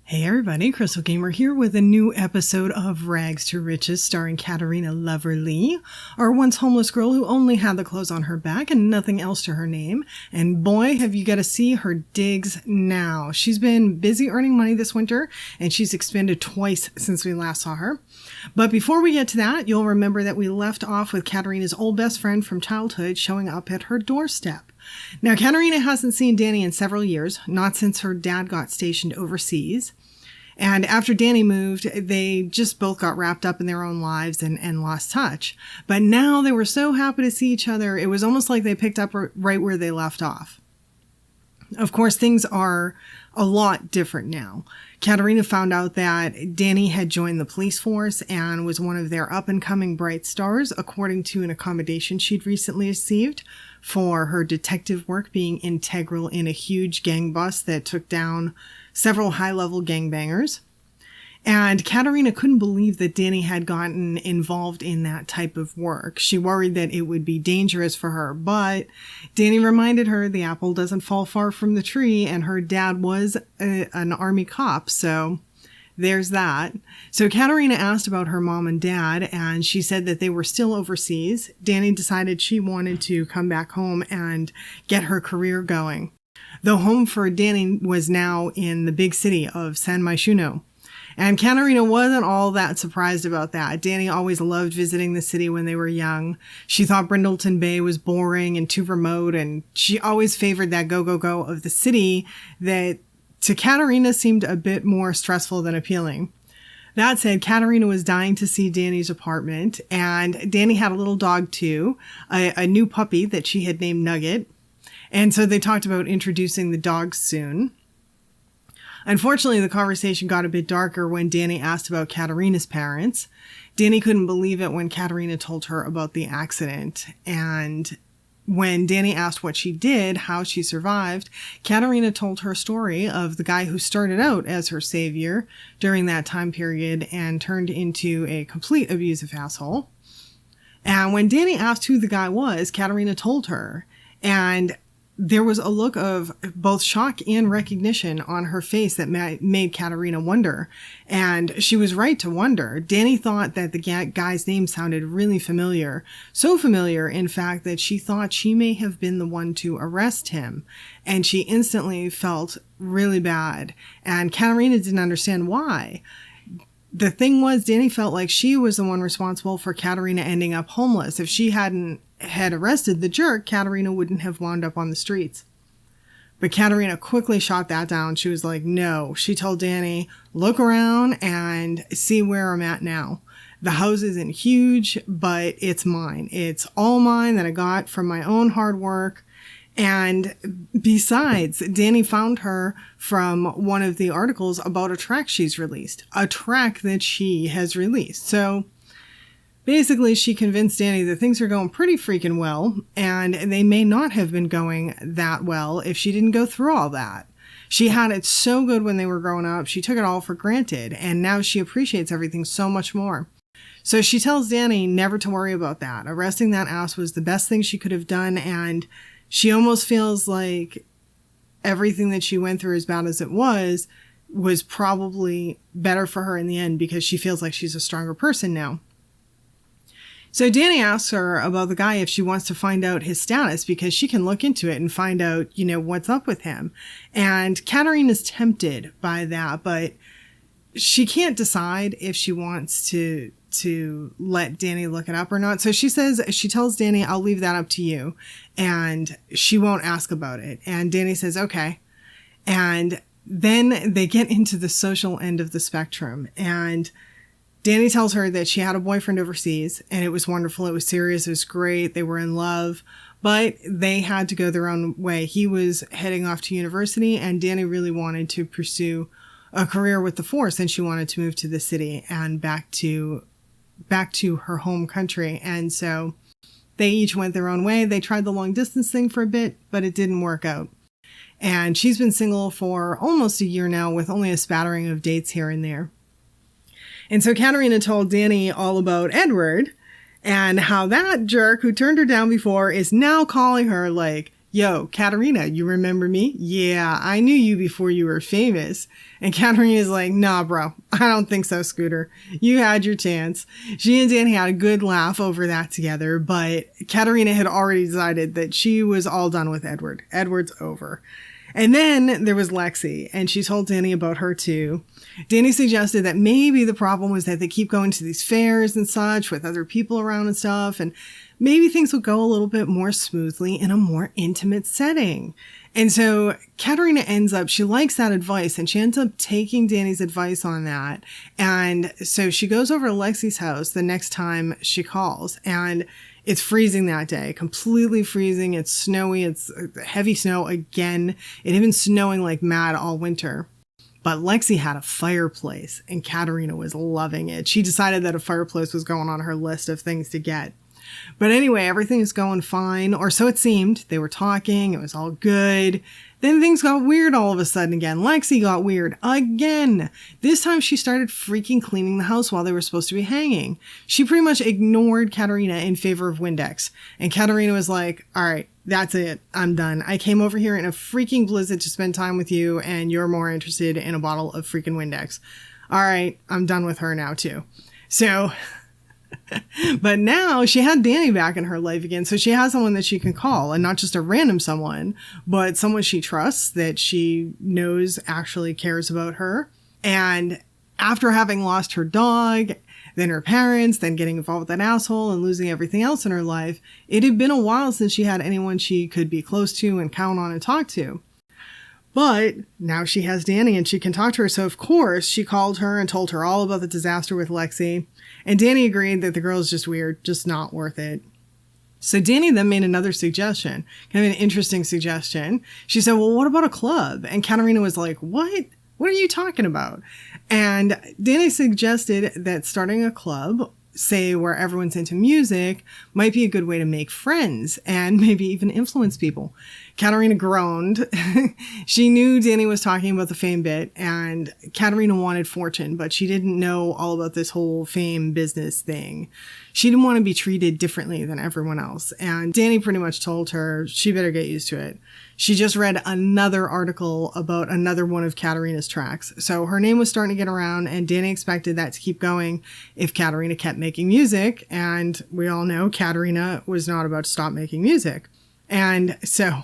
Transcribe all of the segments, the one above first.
Hey everybody, Krystal Gamer here with a new episode of Rags to Riches starring Katerina Loverly, our once homeless girl who only had the clothes on her back and nothing else to her name. And boy, have you got to see her digs now. She's been busy earning money this winter and she's expanded twice since we last saw her. But before we get to that, you'll remember that we left off with Katerina's old best friend from childhood showing up at her doorstep. Now, Katerina hasn't seen Dani in several years, not since her dad got stationed overseas. And after Dani moved, they just both got wrapped up in their own lives and lost touch. But now they were so happy to see each other, it was almost like they picked up right where they left off. Of course, things are a lot different now. Katerina found out that Dani had joined the police force and was one of their up-and-coming bright stars, according to an accommodation she'd recently received for her detective work being integral in a huge gang bust that took down several high-level gangbangers. And Katerina couldn't believe that Dani had gotten involved in that type of work. She worried that it would be dangerous for her, but Dani reminded her the apple doesn't fall far from the tree, and her dad was an army cop, so there's that. So Katerina asked about her mom and dad, and she said that they were still overseas. Dani decided she wanted to come back home and get her career going. The home for Dani was now in the big city of San Myshuno. And Katerina wasn't all that surprised about that. Dani always loved visiting the city when they were young. She thought Brindleton Bay was boring and too remote, and she always favored that go of the city that to Katerina seemed a bit more stressful than appealing. That said, Katerina was dying to see Dani's apartment, and Dani had a little dog too, a new puppy that she had named Nugget. And so they talked about introducing the dogs soon. Unfortunately, the conversation got a bit darker when Dani asked about Katerina's parents. Dani couldn't believe it when Katerina told her about the accident. And when Dani asked what she did, how she survived, Katerina told her story of the guy who started out as her savior during that time period and turned into a complete abusive asshole. And when Dani asked who the guy was, Katerina told her. And there was a look of both shock and recognition on her face that made Katerina wonder. And she was right to wonder. Dani thought that the guy's name sounded really familiar. So familiar, in fact, that she thought she may have been the one to arrest him. And she instantly felt really bad. And Katerina didn't understand why. The thing was, Dani felt like she was the one responsible for Katerina ending up homeless. If she hadn't arrested the jerk, Katerina wouldn't have wound up on the streets. But Katerina quickly shot that down. She was like, no. She told Dani, look around and see where I'm at now. The house isn't huge, but it's mine. It's all mine that I got from my own hard work. And besides, Dani found her from one of the articles about a track she's released. A track that she has released. So basically, she convinced Dani that things are going pretty freaking well, and they may not have been going that well if she didn't go through all that. She had it so good when they were growing up, she took it all for granted, and now she appreciates everything so much more. So she tells Dani never to worry about that. Arresting that ass was the best thing she could have done, and she almost feels like everything that she went through, as bad as it was probably better for her in the end because she feels like she's a stronger person now. So Dani asks her about the guy if she wants to find out his status because she can look into it and find out, what's up with him. And Katerina's tempted by that, but she can't decide if she wants to let Dani look it up or not. So she tells Dani, I'll leave that up to you. And she won't ask about it. And Dani says, okay. And then they get into the social end of the spectrum. And Dani tells her that she had a boyfriend overseas and it was wonderful. It was serious. It was great. They were in love, but they had to go their own way. He was heading off to university and Dani really wanted to pursue a career with the force, and she wanted to move to the city and back to her home country. And so they each went their own way. They tried the long distance thing for a bit, but it didn't work out. And she's been single for almost a year now with only a spattering of dates here and there. And so Katerina told Dani all about Edward and how that jerk who turned her down before is now calling her like, yo, Katerina, you remember me? Yeah, I knew you before you were famous. And Katerina's like, nah, bro, I don't think so, Scooter. You had your chance. She and Dani had a good laugh over that together, but Katerina had already decided that she was all done with Edward. Edward's over. And then there was Lexi, and she told Dani about her too. Dani suggested that maybe the problem was that they keep going to these fairs and such with other people around and stuff, and maybe things would go a little bit more smoothly in a more intimate setting. And so Katerina she likes that advice, and she ends up taking Dani's advice on that. And so she goes over to Lexi's house the next time she calls, and it's freezing that day, completely freezing. It's snowy. It's heavy snow again. It had been snowing like mad all winter. But Lexi had a fireplace, and Katerina was loving it. She decided that a fireplace was going on her list of things to get. But anyway, everything is going fine, or so it seemed. They were talking. It was all good. Then things got weird all of a sudden again. Lexi got weird again. This time she started freaking cleaning the house while they were supposed to be hanging. She pretty much ignored Katerina in favor of Windex. And Katerina was like, all right, that's it. I'm done. I came over here in a freaking blizzard to spend time with you, and you're more interested in a bottle of freaking Windex. All right, I'm done with her now too. So... But now she had Dani back in her life again, so she has someone that she can call, and not just a random someone, but someone she trusts, that she knows actually cares about her. And after having lost her dog, then her parents, then getting involved with that asshole and losing everything else in her life, it had been a while since she had anyone she could be close to and count on and talk to. But now she has Dani and she can talk to her. So of course she called her and told her all about the disaster with Lexi. And Dani agreed that the girl is just weird, just not worth it. So Dani then made another suggestion, kind of an interesting suggestion. She said, well, what about a club? And Katerina was like, what? What are you talking about? And Dani suggested that starting a club, say where everyone's into music, might be a good way to make friends and maybe even influence people. Katerina groaned. She knew Dani was talking about the fame bit, and Katerina wanted fortune, but she didn't know all about this whole fame business thing. She didn't want to be treated differently than everyone else, and Dani pretty much told her she better get used to it. She just read another article about another one of Katerina's tracks, so her name was starting to get around, and Dani expected that to keep going if Katerina kept making music, and we all know Katerina was not about to stop making music. And so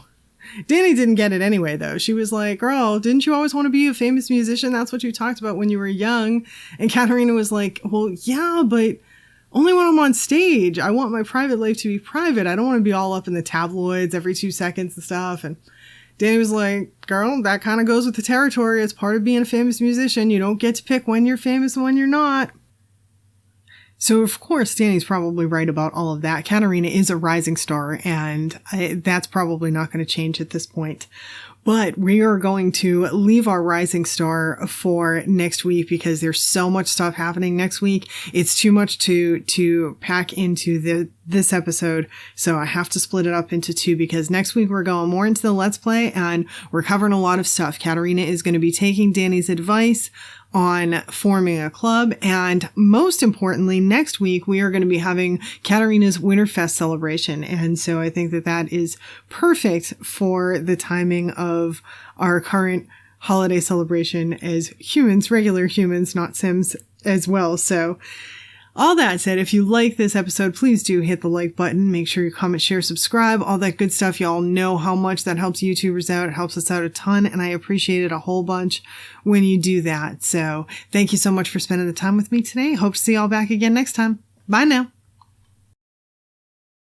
Dani didn't get it anyway, though. She was like, girl, didn't you always want to be a famous musician? That's what you talked about when you were young. And Katerina was like, well, yeah, but only when I'm on stage. I want my private life to be private. I don't want to be all up in the tabloids every 2 seconds and stuff. And Dani was like, girl, that kind of goes with the territory. It's part of being a famous musician. You don't get to pick when you're famous and when you're not. So, of course, Dani's probably right about all of that. Katerina is a rising star, and that's probably not going to change at this point. But we are going to leave our rising star for next week because there's so much stuff happening next week. It's too much to pack into this episode. So I have to split it up into 2 because next week we're going more into the Let's Play and we're covering a lot of stuff. Katerina is going to be taking Dani's advice on forming a club. And most importantly, next week, we are going to be having Katerina's Winterfest celebration. And so I think that is perfect for the timing of our current holiday celebration as humans, regular humans, not Sims as well. So all that said, if you like this episode, please do hit the like button. Make sure you comment, share, subscribe, all that good stuff. Y'all know how much that helps YouTubers out. It helps us out a ton, and I appreciate it a whole bunch when you do that. So thank you so much for spending the time with me today. Hope to see y'all back again next time. Bye now.